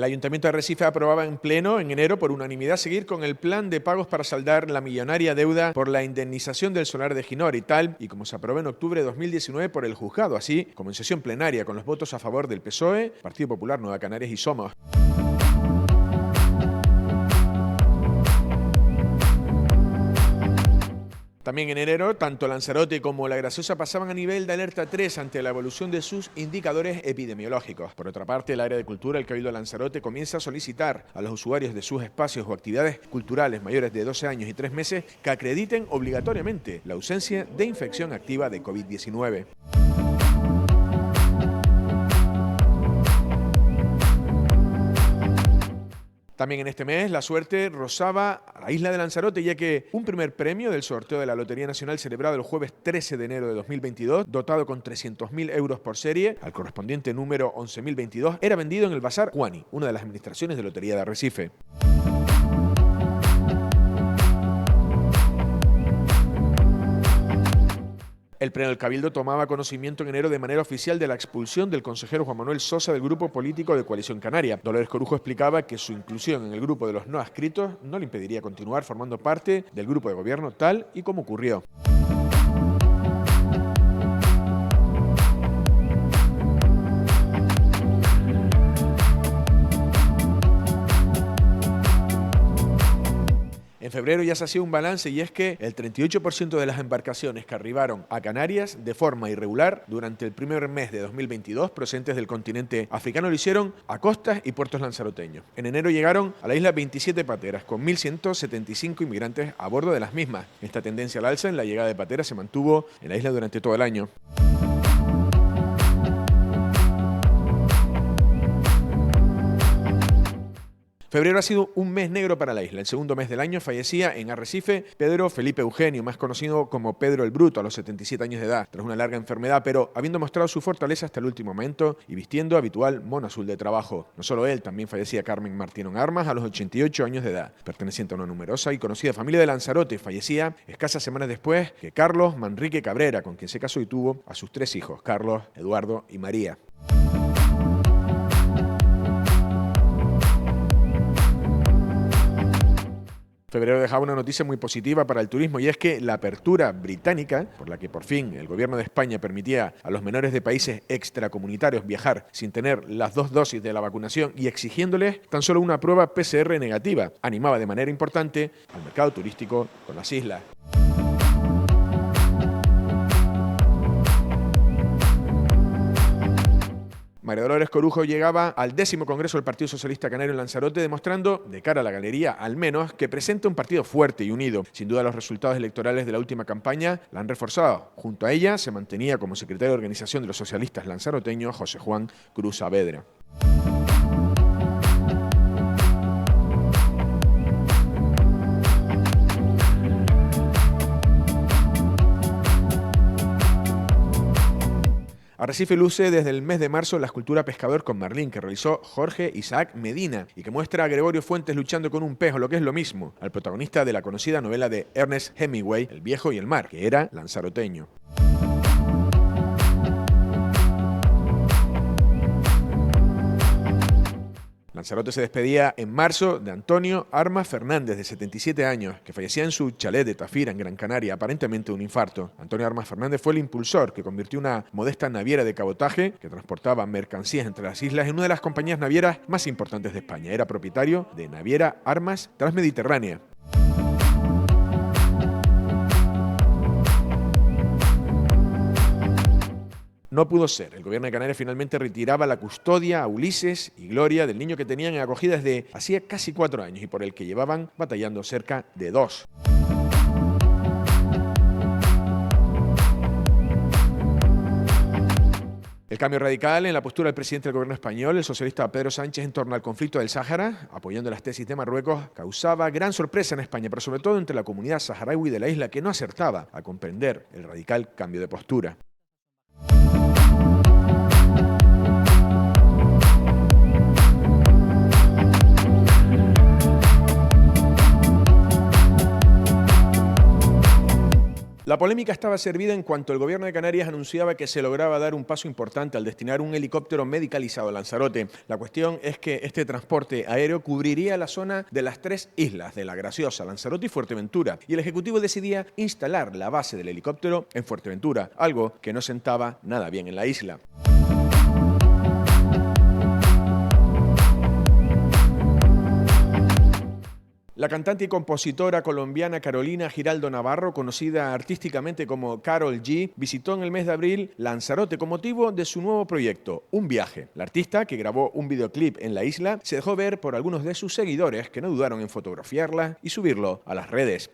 Ayuntamiento de Arrecife aprobaba en pleno, en enero, por unanimidad, seguir con el plan de pagos para saldar la millonaria deuda por la indemnización del solar de Ginor y tal, y como se aprobó en octubre de 2019 por el juzgado, así como en sesión plenaria, con los votos a favor del PSOE, Partido Popular, Nueva Canarias y Somos. También en enero, tanto Lanzarote como La Graciosa pasaban a nivel de alerta 3 ante la evolución de sus indicadores epidemiológicos. Por otra parte, el área de cultura, el Cabildo de Lanzarote, comienza a solicitar a los usuarios de sus espacios o actividades culturales mayores de 12 años y 3 meses que acrediten obligatoriamente la ausencia de infección activa de COVID-19. También en este mes la suerte rozaba a la isla de Lanzarote, ya que un primer premio del sorteo de la Lotería Nacional celebrado el jueves 13 de enero de 2022, dotado con 300.000 euros por serie, al correspondiente número 11.022, era vendido en el Bazar Juani, una de las administraciones de Lotería de Arrecife. El Pleno del Cabildo tomaba conocimiento en enero de manera oficial de la expulsión del consejero Juan Manuel Sosa del grupo político de Coalición Canaria. Dolores Corujo explicaba que su inclusión en el grupo de los no adscritos no le impediría continuar formando parte del grupo de gobierno tal y como ocurrió. En febrero ya se hacía un balance y es que el 38% de las embarcaciones que arribaron a Canarias de forma irregular durante el primer mes de 2022 procedentes del continente africano lo hicieron a costas y puertos lanzaroteños. En enero llegaron a la isla 27 pateras con 1.175 inmigrantes a bordo de las mismas. Esta tendencia al alza en la llegada de pateras se mantuvo en la isla durante todo el año. Febrero ha sido un mes negro para la isla. El segundo mes del año fallecía en Arrecife Pedro Felipe Eugenio, más conocido como Pedro el Bruto, a los 77 años de edad, tras una larga enfermedad, pero habiendo mostrado su fortaleza hasta el último momento y vistiendo habitual mono azul de trabajo. No solo él, también fallecía Carmen Martínez Armas a los 88 años de edad, perteneciente a una numerosa y conocida familia de Lanzarote. Fallecía escasas semanas después que Carlos Manrique Cabrera, con quien se casó y tuvo a sus 3 hijos, Carlos, Eduardo y María. Febrero dejaba una noticia muy positiva para el turismo y es que la apertura británica, por la que por fin el gobierno de España permitía a los menores de países extracomunitarios viajar sin tener las 2 dosis de la vacunación y exigiéndoles tan solo una prueba PCR negativa, animaba de manera importante al mercado turístico con las islas. María Dolores Corujo llegaba al 10º Congreso del Partido Socialista Canario en Lanzarote, demostrando, de cara a la galería al menos, que presenta un partido fuerte y unido. Sin duda los resultados electorales de la última campaña la han reforzado. Junto a ella se mantenía como secretario de organización de los socialistas lanzaroteños José Juan Cruz Saavedra. Arrecife luce desde el mes de marzo la escultura Pescador con Marlín que realizó Jorge Isaac Medina y que muestra a Gregorio Fuentes luchando con un pez o lo que es lo mismo, al protagonista de la conocida novela de Ernest Hemingway, El viejo y el mar, que era lanzaroteño. Lanzarote se despedía en marzo de Antonio Armas Fernández, de 77 años, que fallecía en su chalet de Tafira, en Gran Canaria, aparentemente de un infarto. Antonio Armas Fernández fue el impulsor que convirtió una modesta naviera de cabotaje que transportaba mercancías entre las islas en una de las compañías navieras más importantes de España. Era propietario de Naviera Armas Transmediterránea. No pudo ser. El gobierno de Canarias finalmente retiraba la custodia a Ulises y Gloria del niño que tenían en acogida desde hacía casi 4 años y por el que llevaban batallando cerca de 2. El cambio radical en la postura del presidente del gobierno español, el socialista Pedro Sánchez, en torno al conflicto del Sáhara, apoyando las tesis de Marruecos, causaba gran sorpresa en España, pero sobre todo entre la comunidad saharaui de la isla, que no acertaba a comprender el radical cambio de postura. La polémica estaba servida en cuanto el gobierno de Canarias anunciaba que se lograba dar un paso importante al destinar un helicóptero medicalizado a Lanzarote. La cuestión es que este transporte aéreo cubriría la zona de las 3 islas de La Graciosa, Lanzarote y Fuerteventura, y el Ejecutivo decidía instalar la base del helicóptero en Fuerteventura, algo que no sentaba nada bien en la isla. La cantante y compositora colombiana Carolina Giraldo Navarro, conocida artísticamente como Karol G, visitó en el mes de abril Lanzarote con motivo de su nuevo proyecto, Un Viaje. La artista, que grabó un videoclip en la isla, se dejó ver por algunos de sus seguidores que no dudaron en fotografiarla y subirlo a las redes.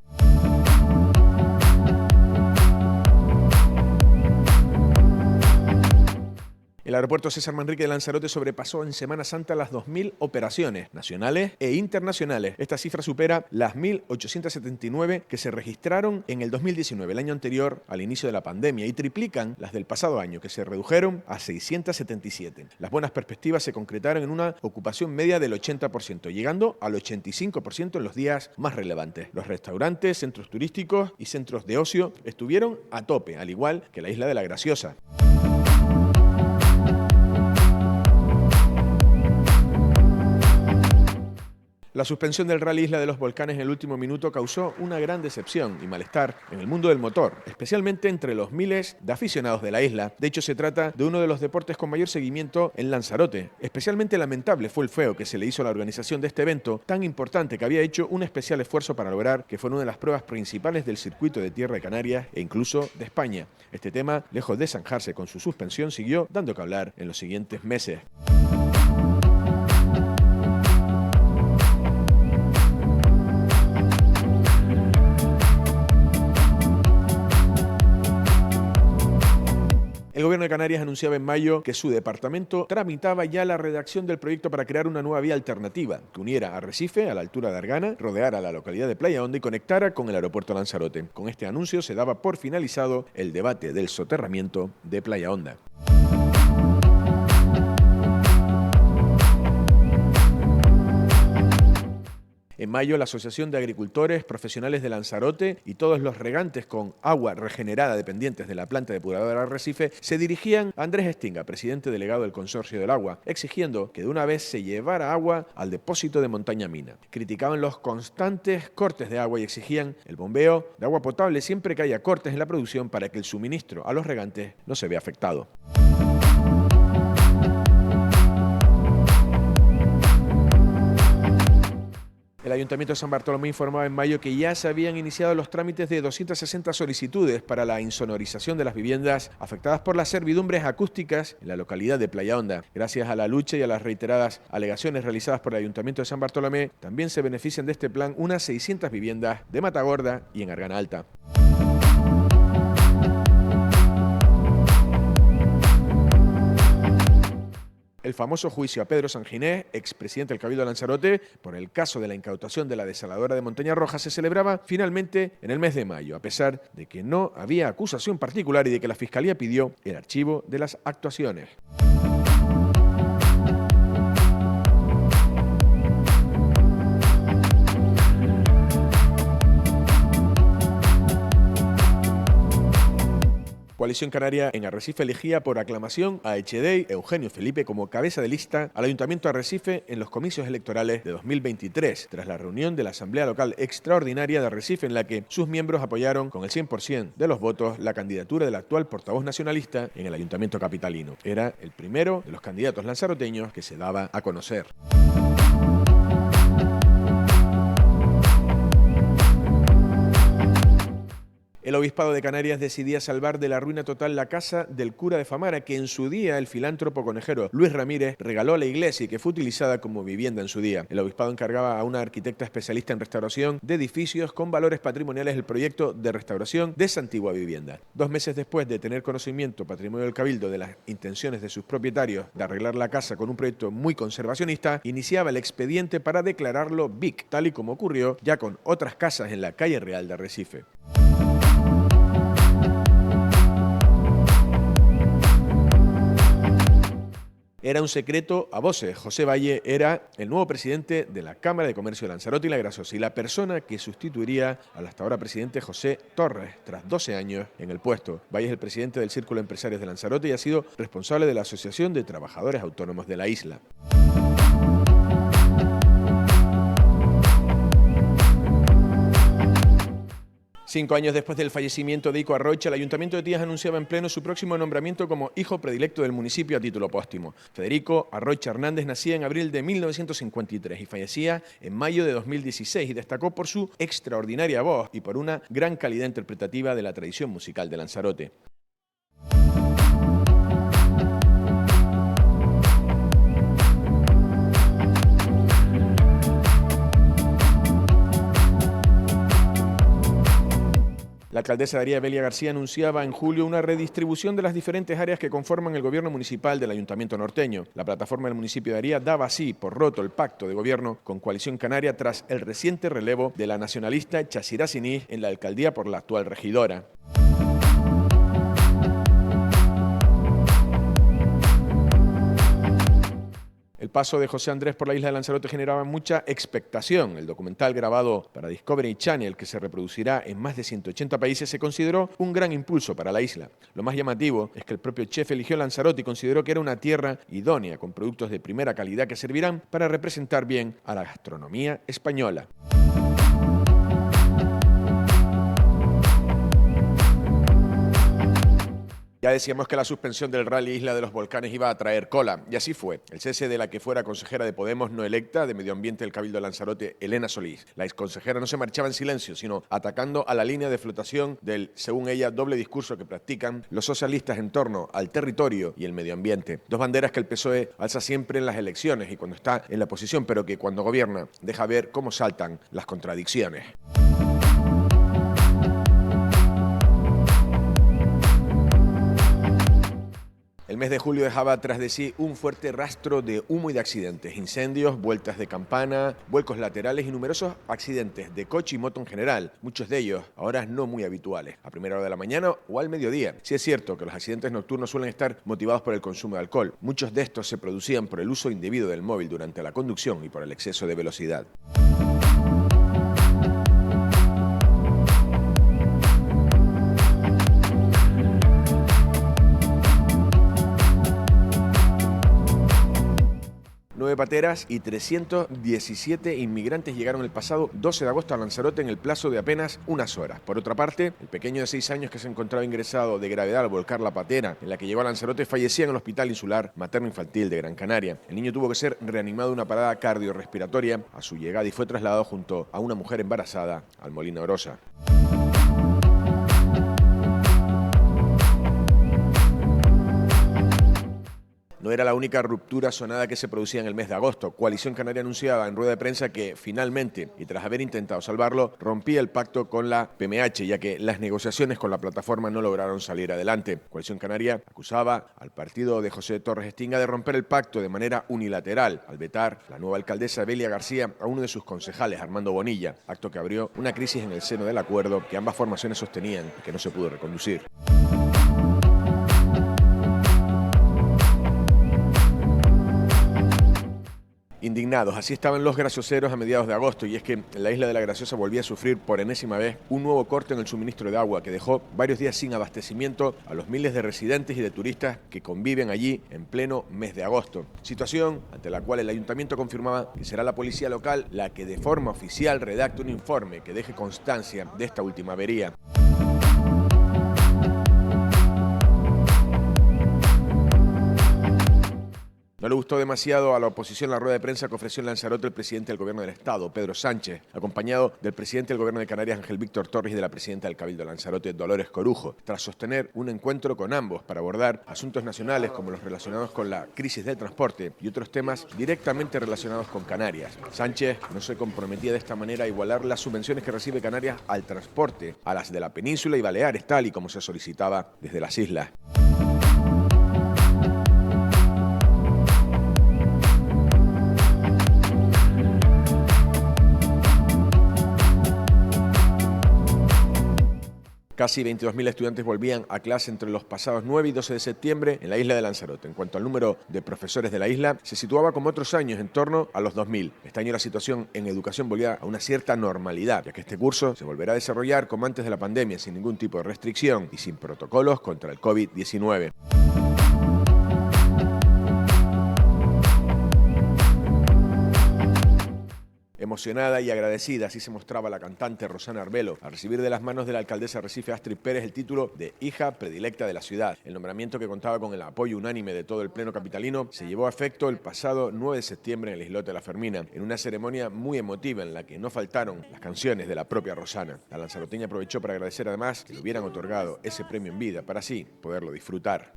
El aeropuerto César Manrique de Lanzarote sobrepasó en Semana Santa las 2.000 operaciones nacionales e internacionales. Esta cifra supera las 1.879 que se registraron en el 2019, el año anterior al inicio de la pandemia, y triplican las del pasado año, que se redujeron a 677. Las buenas perspectivas se concretaron en una ocupación media del 80%, llegando al 85% en los días más relevantes. Los restaurantes, centros turísticos y centros de ocio estuvieron a tope, al igual que la isla de La Graciosa. La suspensión del Rally Isla de los Volcanes en el último minuto causó una gran decepción y malestar en el mundo del motor, especialmente entre los miles de aficionados de la isla. De hecho, se trata de uno de los deportes con mayor seguimiento en Lanzarote. Especialmente lamentable fue el feo que se le hizo a la organización de este evento tan importante, que había hecho un especial esfuerzo para lograr que fuera una de las pruebas principales del circuito de tierra de Canarias e incluso de España. Este tema, lejos de zanjarse con su suspensión, siguió dando que hablar en los siguientes meses. El gobierno de Canarias anunciaba en mayo que su departamento tramitaba ya la redacción del proyecto para crear una nueva vía alternativa que uniera Arrecife a la altura de Argana, rodeara la localidad de Playa Honda y conectara con el aeropuerto Lanzarote. Con este anuncio se daba por finalizado el debate del soterramiento de Playa Honda. En mayo, la Asociación de Agricultores Profesionales de Lanzarote y todos los regantes con agua regenerada dependientes de la planta depuradora Arrecife se dirigían a Andrés Estinga, presidente delegado del Consorcio del Agua, exigiendo que de una vez se llevara agua al depósito de Montaña Mina. Criticaban los constantes cortes de agua y exigían el bombeo de agua potable siempre que haya cortes en la producción para que el suministro a los regantes no se vea afectado. El Ayuntamiento de San Bartolomé informaba en mayo que ya se habían iniciado los trámites de 260 solicitudes para la insonorización de las viviendas afectadas por las servidumbres acústicas en la localidad de Playa Honda. Gracias a la lucha y a las reiteradas alegaciones realizadas por el Ayuntamiento de San Bartolomé, también se benefician de este plan unas 600 viviendas de Matagorda y en Argana Alta. El famoso juicio a Pedro Sanginés, expresidente del Cabildo de Lanzarote, por el caso de la incautación de la desaladora de Montaña Roja, se celebraba finalmente en el mes de mayo, a pesar de que no había acusación particular y de que la Fiscalía pidió el archivo de las actuaciones. Coalición Canaria en Arrecife elegía por aclamación a Echedey Eugenio Felipe como cabeza de lista al Ayuntamiento de Arrecife en los comicios electorales de 2023, tras la reunión de la Asamblea Local Extraordinaria de Arrecife, en la que sus miembros apoyaron con el 100% de los votos la candidatura del actual portavoz nacionalista en el Ayuntamiento capitalino. Era el primero de los candidatos lanzaroteños que se daba a conocer. El Obispado de Canarias decidía salvar de la ruina total la casa del cura de Famara, que en su día el filántropo conejero Luis Ramírez regaló a la iglesia y que fue utilizada como vivienda en su día. El Obispado encargaba a una arquitecta especialista en restauración de edificios con valores patrimoniales el proyecto de restauración de esa antigua vivienda. 2 meses después de tener conocimiento Patrimonio del Cabildo de las intenciones de sus propietarios de arreglar la casa con un proyecto muy conservacionista, iniciaba el expediente para declararlo BIC, tal y como ocurrió ya con otras casas en la calle Real de Arrecife. era un secreto a voces. José Valle era el nuevo presidente de la Cámara de Comercio de Lanzarote y La Graciosa y la persona que sustituiría al hasta ahora presidente José Torres, tras 12 años en el puesto. Valle es el presidente del Círculo de Empresarios de Lanzarote y ha sido responsable de la Asociación de Trabajadores Autónomos de la isla. 5 años después del fallecimiento de Ico Arrocha, el Ayuntamiento de Tías anunciaba en pleno su próximo nombramiento como hijo predilecto del municipio a título póstumo. Federico Arrocha Hernández nacía en abril de 1953 y fallecía en mayo de 2016 y destacó por su extraordinaria voz y por una gran calidad interpretativa de la tradición musical de Lanzarote. La alcaldesa Daría Belia García anunciaba en julio una redistribución de las diferentes áreas que conforman el gobierno municipal del Ayuntamiento norteño. La plataforma del municipio de Daría daba así por roto el pacto de gobierno con Coalición Canaria tras el reciente relevo de la nacionalista Chasirá Siní en la alcaldía por la actual regidora. El paso de José Andrés por la isla de Lanzarote generaba mucha expectación. El documental grabado para Discovery Channel, que se reproducirá en más de 180 países, se consideró un gran impulso para la isla. Lo más llamativo es que el propio chef eligió Lanzarote y consideró que era una tierra idónea, con productos de primera calidad que servirán para representar bien a la gastronomía española. Ya decíamos que la suspensión del Rally Isla de los Volcanes iba a traer cola, y así fue. El cese de la que fuera consejera de Podemos no electa de Medio Ambiente del Cabildo de Lanzarote, Elena Solís. La exconsejera no se marchaba en silencio, sino atacando a la línea de flotación del, según ella, doble discurso que practican los socialistas en torno al territorio y el medio ambiente. Dos banderas que el PSOE alza siempre en las elecciones y cuando está en la oposición, pero que cuando gobierna deja ver cómo saltan las contradicciones. El mes de julio dejaba tras de sí un fuerte rastro de humo y de accidentes, incendios, vueltas de campana, vuelcos laterales y numerosos accidentes de coche y moto en general, muchos de ellos a horas no muy habituales, a primera hora de la mañana o al mediodía. Sí es cierto que los accidentes nocturnos suelen estar motivados por el consumo de alcohol. Muchos de estos se producían por el uso indebido del móvil durante la conducción y por el exceso de velocidad. Pateras y 317 inmigrantes llegaron el pasado 12 de agosto a Lanzarote en el plazo de apenas unas horas. Por otra parte, el pequeño de 6 años que se encontraba ingresado de gravedad al volcar la patera en la que llegó a Lanzarote fallecía en el Hospital Insular Materno-Infantil de Gran Canaria. El niño tuvo que ser reanimado de una parada cardiorrespiratoria a su llegada y fue trasladado junto a una mujer embarazada al Molino Orosa. No era la única ruptura sonada que se producía en el mes de agosto. Coalición Canaria anunciaba en rueda de prensa que finalmente, y tras haber intentado salvarlo, rompía el pacto con la PMH, ya que las negociaciones con la plataforma no lograron salir adelante. Coalición Canaria acusaba al partido de José Torres Estinga de romper el pacto de manera unilateral, al vetar la nueva alcaldesa Belia García a uno de sus concejales, Armando Bonilla, acto que abrió una crisis en el seno del acuerdo que ambas formaciones sostenían y que no se pudo reconducir. Indignados, así estaban los gracioseros a mediados de agosto, y es que la isla de La Graciosa volvía a sufrir por enésima vez un nuevo corte en el suministro de agua que dejó varios días sin abastecimiento a los miles de residentes y de turistas que conviven allí en pleno mes de agosto. Situación ante la cual el ayuntamiento confirmaba que será la policía local la que de forma oficial redacte un informe que deje constancia de esta última avería. No le gustó demasiado a la oposición la rueda de prensa que ofreció en Lanzarote el presidente del Gobierno del Estado, Pedro Sánchez, acompañado del presidente del Gobierno de Canarias, Ángel Víctor Torres, y de la presidenta del Cabildo de Lanzarote, Dolores Corujo, tras sostener un encuentro con ambos para abordar asuntos nacionales como los relacionados con la crisis del transporte y otros temas directamente relacionados con Canarias. Sánchez no se comprometía de esta manera a igualar las subvenciones que recibe Canarias al transporte a las de la península y Baleares, tal y como se solicitaba desde las islas. Casi 22.000 estudiantes volvían a clase entre los pasados 9 y 12 de septiembre en la isla de Lanzarote. En cuanto al número de profesores de la isla, se situaba como otros años en torno a los 2.000. Este año la situación en educación volvía a una cierta normalidad, ya que este curso se volverá a desarrollar como antes de la pandemia, sin ningún tipo de restricción y sin protocolos contra el COVID-19. Emocionada y agradecida, así se mostraba la cantante Rosana Arbelo al recibir de las manos de la alcaldesa de Arrecife, Astrid Pérez, el título de hija predilecta de la ciudad. El nombramiento, que contaba con el apoyo unánime de todo el pleno capitalino, se llevó a efecto el pasado 9 de septiembre en el islote de La Fermina, en una ceremonia muy emotiva en la que no faltaron las canciones de la propia Rosana. La lanzaroteña aprovechó para agradecer además que le hubieran otorgado ese premio en vida para así poderlo disfrutar.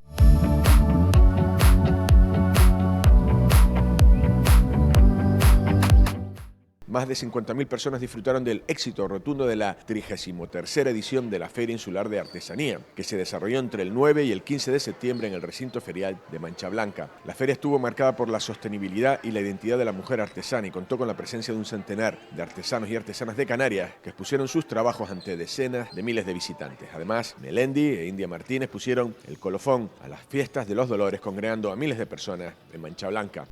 Más de 50.000 personas disfrutaron del éxito rotundo de la 33ª edición de la Feria Insular de Artesanía, que se desarrolló entre el 9 y el 15 de septiembre en el recinto ferial de Mancha Blanca. La feria estuvo marcada por la sostenibilidad y la identidad de la mujer artesana y contó con la presencia de un centenar de artesanos y artesanas de Canarias que expusieron sus trabajos ante decenas de miles de visitantes. Además, Melendi e India Martínez pusieron el colofón a las fiestas de los Dolores, congregando a miles de personas en Mancha Blanca.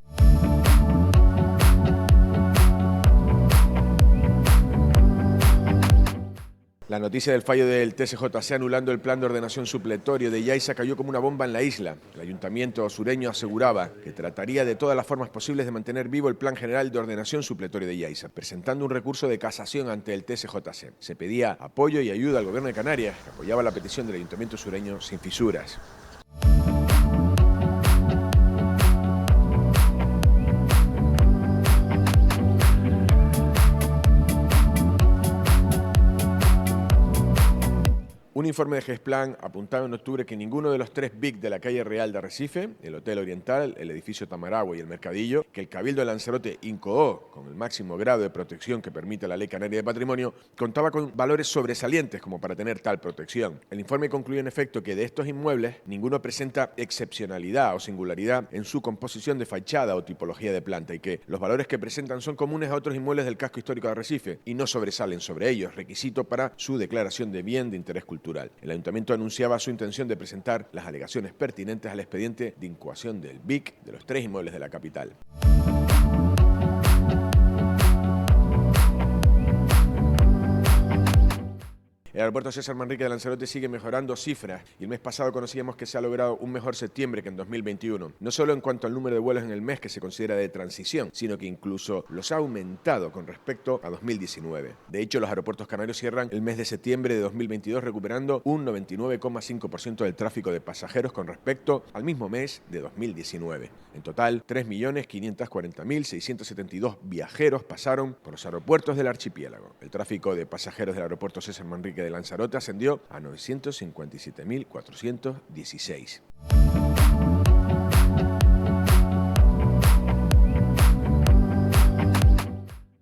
La noticia del fallo del TSJC anulando el plan de ordenación supletorio de Yaiza cayó como una bomba en la isla. El ayuntamiento sureño aseguraba que trataría de todas las formas posibles de mantener vivo el plan general de ordenación supletorio de Yaiza, presentando un recurso de casación ante el TSJC. Se pedía apoyo y ayuda al gobierno de Canarias, que apoyaba la petición del ayuntamiento sureño sin fisuras. Un informe de GESPLAN apuntaba en octubre que ninguno de los 3 BIC de la calle Real de Arrecife, el Hotel Oriental, el edificio Tamaragua y el Mercadillo, que el Cabildo de Lanzarote incoó con el máximo grado de protección que permite la Ley Canaria de Patrimonio, contaba con valores sobresalientes como para tener tal protección. El informe concluyó en efecto que de estos inmuebles ninguno presenta excepcionalidad o singularidad en su composición de fachada o tipología de planta y que los valores que presentan son comunes a otros inmuebles del casco histórico de Arrecife y no sobresalen sobre ellos, requisito para su declaración de bien de interés cultural. El ayuntamiento anunciaba su intención de presentar las alegaciones pertinentes al expediente de incoación del BIC de los 3 inmuebles de la capital. El aeropuerto César Manrique de Lanzarote sigue mejorando cifras y el mes pasado conocíamos que se ha logrado un mejor septiembre que en 2021. No solo en cuanto al número de vuelos en el mes, que se considera de transición, sino que incluso los ha aumentado con respecto a 2019. De hecho, los aeropuertos canarios cierran el mes de septiembre de 2022 recuperando un 99,5% del tráfico de pasajeros con respecto al mismo mes de 2019. En total, 3.540.672 viajeros pasaron por los aeropuertos del archipiélago. El tráfico de pasajeros del aeropuerto César Manrique de Lanzarote ascendió a 957.416.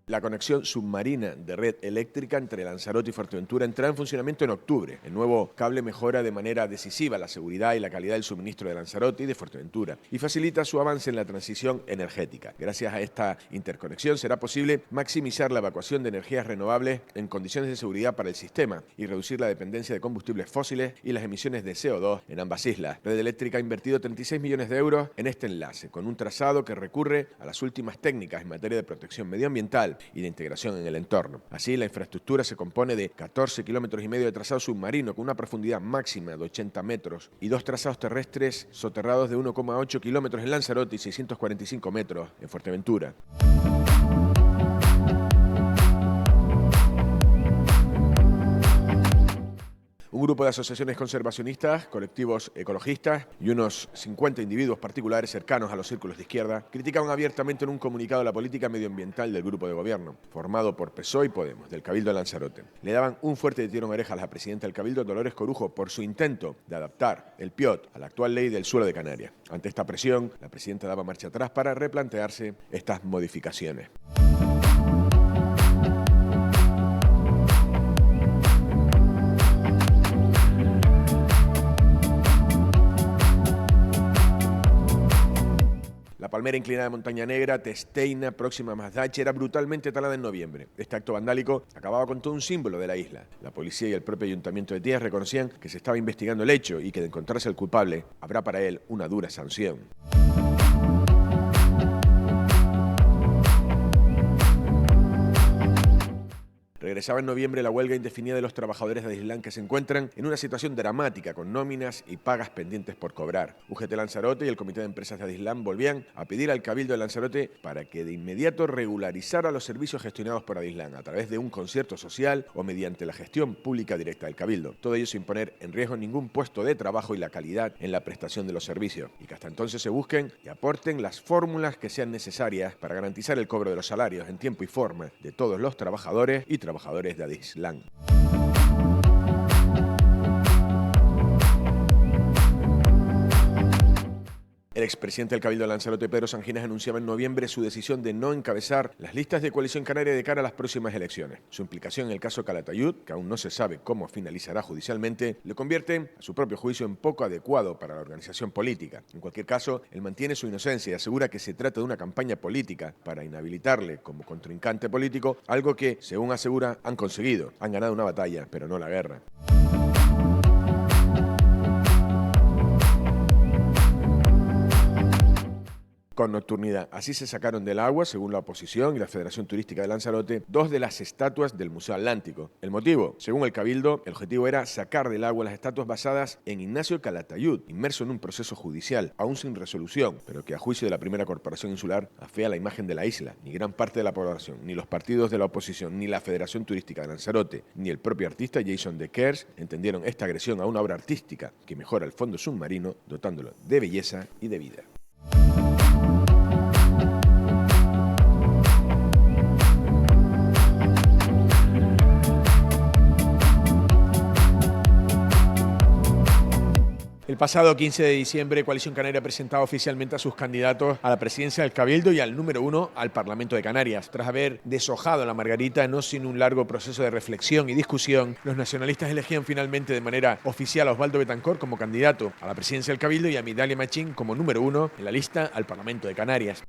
La conexión submarina de red eléctrica entre Lanzarote y Fuerteventura entrará en funcionamiento en octubre. El nuevo cable mejora de manera decisiva la seguridad y la calidad del suministro de Lanzarote y de Fuerteventura y facilita su avance en la transición energética. Gracias a esta interconexión será posible maximizar la evacuación de energías renovables en condiciones de seguridad para el sistema y reducir la dependencia de combustibles fósiles y las emisiones de CO2 en ambas islas. Red Eléctrica ha invertido 36 millones de euros en este enlace, con un trazado que recurre a las últimas técnicas en materia de protección medioambiental y de integración en el entorno. Así, la infraestructura se compone de 14,5 kilómetros de trazado submarino con una profundidad máxima de 80 metros y 2 trazados terrestres soterrados de 1,8 kilómetros en Lanzarote y 645 metros en Fuerteventura. Un grupo de asociaciones conservacionistas, colectivos ecologistas y unos 50 individuos particulares cercanos a los círculos de izquierda criticaban abiertamente en un comunicado la política medioambiental del grupo de gobierno, formado por PSOE y Podemos, del Cabildo de Lanzarote. Le daban un fuerte tirón de orejas a la presidenta del Cabildo, Dolores Corujo, por su intento de adaptar el PIOT a la actual ley del suelo de Canarias. Ante esta presión, la presidenta daba marcha atrás para replantearse estas modificaciones. La palmera inclinada de Montaña Negra, Testeina, próxima a Mazdache, era brutalmente talada en noviembre. Este acto vandálico acababa con todo un símbolo de la isla. La policía y el propio Ayuntamiento de Tías reconocían que se estaba investigando el hecho y que de encontrarse el culpable habrá para él una dura sanción. Regresaba en noviembre la huelga indefinida de los trabajadores de Adislán, que se encuentran en una situación dramática con nóminas y pagas pendientes por cobrar. UGT Lanzarote y el Comité de Empresas de Adislán volvían a pedir al Cabildo de Lanzarote para que de inmediato regularizara los servicios gestionados por Adislán a través de un concierto social o mediante la gestión pública directa del Cabildo. Todo ello sin poner en riesgo ningún puesto de trabajo y la calidad en la prestación de los servicios, y que hasta entonces se busquen y aporten las fórmulas que sean necesarias para garantizar el cobro de los salarios en tiempo y forma de todos los trabajadores y trabajadores de Adislán. El expresidente del Cabildo de Lanzarote, Pedro Sanginas, anunciaba en noviembre su decisión de no encabezar las listas de Coalición Canaria de cara a las próximas elecciones. Su implicación en el caso Calatayud, que aún no se sabe cómo finalizará judicialmente, le convierte, a su propio juicio, en poco adecuado para la organización política. En cualquier caso, él mantiene su inocencia y asegura que se trata de una campaña política para inhabilitarle como contrincante político, algo que, según asegura, han conseguido. Han ganado una batalla, pero no la guerra. Con nocturnidad. Así se sacaron del agua, según la oposición y la Federación Turística de Lanzarote, 2 de las estatuas del Museo Atlántico. El motivo, según el Cabildo, el objetivo era sacar del agua las estatuas basadas en Ignacio Calatayud, inmerso en un proceso judicial, aún sin resolución, pero que a juicio de la primera corporación insular afea la imagen de la isla. Ni gran parte de la población, ni los partidos de la oposición, ni la Federación Turística de Lanzarote, ni el propio artista Jason de Kers entendieron esta agresión a una obra artística que mejora el fondo submarino, dotándolo de belleza y de vida. El pasado 15 de diciembre, Coalición Canaria presentaba oficialmente a sus candidatos a la presidencia del Cabildo y al número 1 al Parlamento de Canarias. Tras haber deshojado la margarita, no sin un largo proceso de reflexión y discusión, los nacionalistas elegían finalmente de manera oficial a Osvaldo Betancor como candidato a la presidencia del Cabildo y a Midalia Machín como número 1 en la lista al Parlamento de Canarias.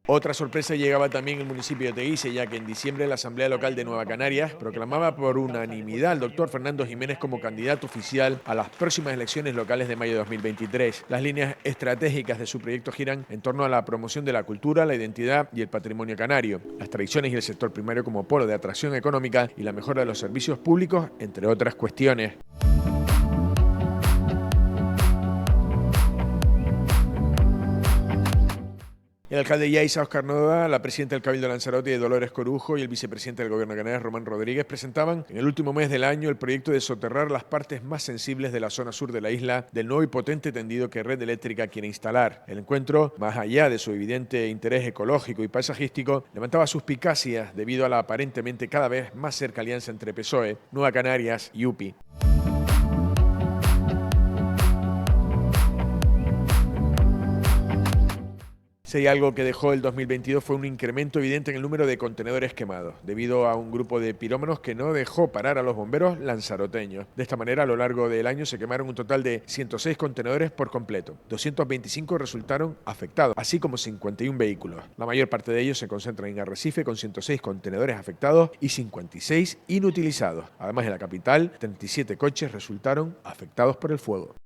Otra sorpresa llegaba también en el municipio de Teguise, ya que en diciembre la Asamblea Local de Nueva Canarias proclamaba por unanimidad al doctor Fernando Jiménez como candidato oficial a las próximas elecciones locales de mayo de 2023. Las líneas estratégicas de su proyecto giran en torno a la promoción de la cultura, la identidad y el patrimonio canario, las tradiciones y el sector primario como polo de atracción económica y la mejora de los servicios públicos, entre otras cuestiones. El alcalde Yaiza, Óscar Noda, la presidenta del Cabildo de Lanzarote, Dolores Corujo, y el vicepresidente del Gobierno de Canarias, Román Rodríguez, presentaban en el último mes del año el proyecto de soterrar las partes más sensibles de la zona sur de la isla del nuevo y potente tendido que Red Eléctrica quiere instalar. El encuentro, más allá de su evidente interés ecológico y paisajístico, levantaba suspicacias debido a la aparentemente cada vez más cerca alianza entre PSOE, Nueva Canarias y UPI. Si hay algo que dejó el 2022 fue un incremento evidente en el número de contenedores quemados, debido a un grupo de pirómanos que no dejó parar a los bomberos lanzaroteños. De esta manera, a lo largo del año se quemaron un total de 106 contenedores por completo. 225 resultaron afectados, así como 51 vehículos. La mayor parte de ellos se concentran en Arrecife, con 106 contenedores afectados y 56 inutilizados. Además, en la capital, 37 coches resultaron afectados por el fuego.